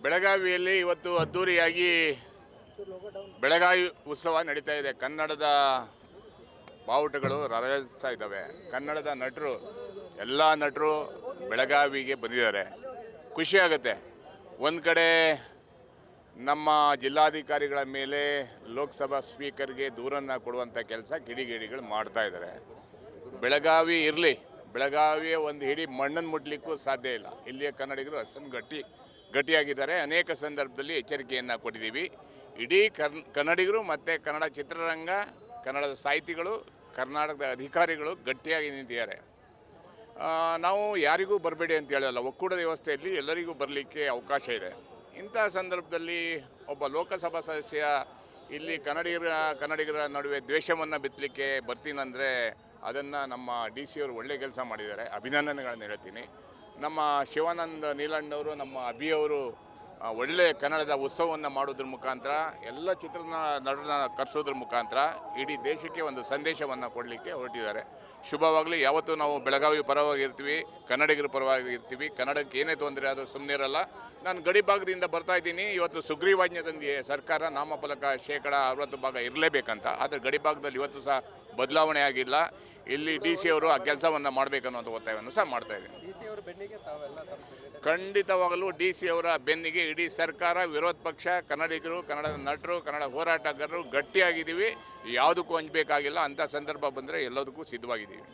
ಬೆಳಗಾವಿಯಲ್ಲಿ ಇವತ್ತು ಅದ್ಧೂರಿಯಾಗಿ ಬೆಳಗಾವಿ ಉತ್ಸವ ನಡೀತಾ ಇದೆ. ಕನ್ನಡದ ಬಾವುಟಗಳು ರಾರಾಜಿಸ್ತಾ ಇದ್ದಾವೆ. ಕನ್ನಡದ ನಟರು, ಎಲ್ಲ ನಟರು ಬೆಳಗಾವಿಗೆ ಬಂದಿದ್ದಾರೆ. ಖುಷಿಯಾಗುತ್ತೆ. ಒಂದು ಕಡೆ ನಮ್ಮ ಜಿಲ್ಲಾಧಿಕಾರಿಗಳ ಮೇಲೆ ಲೋಕಸಭಾ ಸ್ಪೀಕರ್ಗೆ ದೂರನ್ನು ಕೊಡುವಂಥ ಕೆಲಸ ಕಿಡಿಗೇಡಿಗಳು ಮಾಡ್ತಾ ಇದ್ದಾರೆ. ಬೆಳಗಾವಿ ಇರಲಿ, ಬೆಳಗಾವಿಯ ಒಂದು ಹಿಡಿ ಮಣ್ಣನ್ನು ಮುಟ್ಲಿಕ್ಕೂ ಸಾಧ್ಯ ಇಲ್ಲ. ಇಲ್ಲಿಯ ಕನ್ನಡಿಗರು ಅಷ್ಟೊಂದು ಗಟ್ಟಿಯಾಗಿದ್ದಾರೆ. ಅನೇಕ ಸಂದರ್ಭದಲ್ಲಿ ಎಚ್ಚರಿಕೆಯನ್ನು ಕೊಟ್ಟಿದ್ದೀವಿ. ಇಡೀ ಕನ್ನಡಿಗರು ಮತ್ತು ಕನ್ನಡ ಚಿತ್ರರಂಗ, ಕನ್ನಡದ ಸಾಹಿತಿಗಳು, ಕರ್ನಾಟಕದ ಅಧಿಕಾರಿಗಳು ಗಟ್ಟಿಯಾಗಿ ನಿಂತಿದ್ದಾರೆ. ನಾವು ಯಾರಿಗೂ ಬರಬೇಡಿ ಅಂತ ಹೇಳಲ್ಲ. ಒಕ್ಕೂಟದ ವ್ಯವಸ್ಥೆಯಲ್ಲಿ ಎಲ್ಲರಿಗೂ ಬರಲಿಕ್ಕೆ ಅವಕಾಶ ಇದೆ. ಇಂಥ ಸಂದರ್ಭದಲ್ಲಿ ಒಬ್ಬ ಲೋಕಸಭಾ ಸದಸ್ಯ ಇಲ್ಲಿ ಕನ್ನಡಿಗರ ನಡುವೆ ದ್ವೇಷವನ್ನು ಬಿತ್ತಲಿಕ್ಕೆ ಬರ್ತೀನಂದರೆ ಅದನ್ನು ನಮ್ಮ ಡಿ ಸಿ ಅವರು ಒಳ್ಳೆ ಕೆಲಸ ಮಾಡಿದ್ದಾರೆ. ಅಭಿನಂದನೆಗಳನ್ನು ಹೇಳ್ತೀನಿ. ನಮ್ಮ ಶಿವಾನಂದ ನೀಲಣ್ಣವರು, ನಮ್ಮ ಅಭಿಯವರು ಒಳ್ಳೆ ಕನ್ನಡದ ಉತ್ಸವವನ್ನು ಮಾಡೋದ್ರ ಮುಖಾಂತರ, ಎಲ್ಲ ನಟರನ್ನ ಕರೆಸೋದ್ರ ಮುಖಾಂತರ ಇಡೀ ದೇಶಕ್ಕೆ ಒಂದು ಸಂದೇಶವನ್ನು ಕೊಡಲಿಕ್ಕೆ ಹೊರಟಿದ್ದಾರೆ. ಶುಭವಾಗಲಿ. ಯಾವತ್ತೂ ನಾವು ಬೆಳಗಾವಿ ಪರವಾಗಿರ್ತೀವಿ, ಕನ್ನಡಿಗರ ಪರವಾಗಿರ್ತೀವಿ. ಕನ್ನಡಕ್ಕೆ ಏನೇ ತೊಂದರೆ ಆದರೂ ಸುಮ್ಮನೆ ಇರಲ್ಲ. ನಾನು ಗಡಿ ಭಾಗದಿಂದ ಬರ್ತಾ ಇದ್ದೀನಿ. ಇವತ್ತು ಸುಗ್ರೀವಾಜ್ಞೆ ತಂದಿದೆ ಸರ್ಕಾರ, ನಾಮಫಲಕ 60% ಇರಲೇಬೇಕಂತ. ಆದರೆ ಗಡಿ ಭಾಗದಲ್ಲಿ ಇವತ್ತು ಸಹ ಬದಲಾವಣೆ ಆಗಿಲ್ಲ. ಇಲ್ಲಿ ಡಿ ಸಿ ಅವರು ಆ ಕೆಲಸವನ್ನು ಮಾಡಬೇಕನ್ನುವಂಥ ಒತ್ತಾಯವನ್ನು ಸಹ ಮಾಡ್ತಾ ಇದ್ದೀನಿ. ಖಂಡಿತವಾಗಲೂ ಡಿ ಸಿ ಅವರ ಬೆನ್ನಿಗೆ ಇಡೀ ಸರ್ಕಾರ, ವಿರೋಧ ಪಕ್ಷ, ಕನ್ನಡಿಗರು, ಕನ್ನಡದ ನಟರು, ಕನ್ನಡ ಹೋರಾಟಗಾರರು ಗಟ್ಟಿಯಾಗಿದ್ದೀವಿ. ಯಾವುದಕ್ಕೂ ಹಂಚಬೇಕಾಗಿಲ್ಲ. ಅಂಥ ಸಂದರ್ಭ ಬಂದರೆ ಎಲ್ಲದಕ್ಕೂ ಸಿದ್ಧವಾಗಿದ್ದೀವಿ.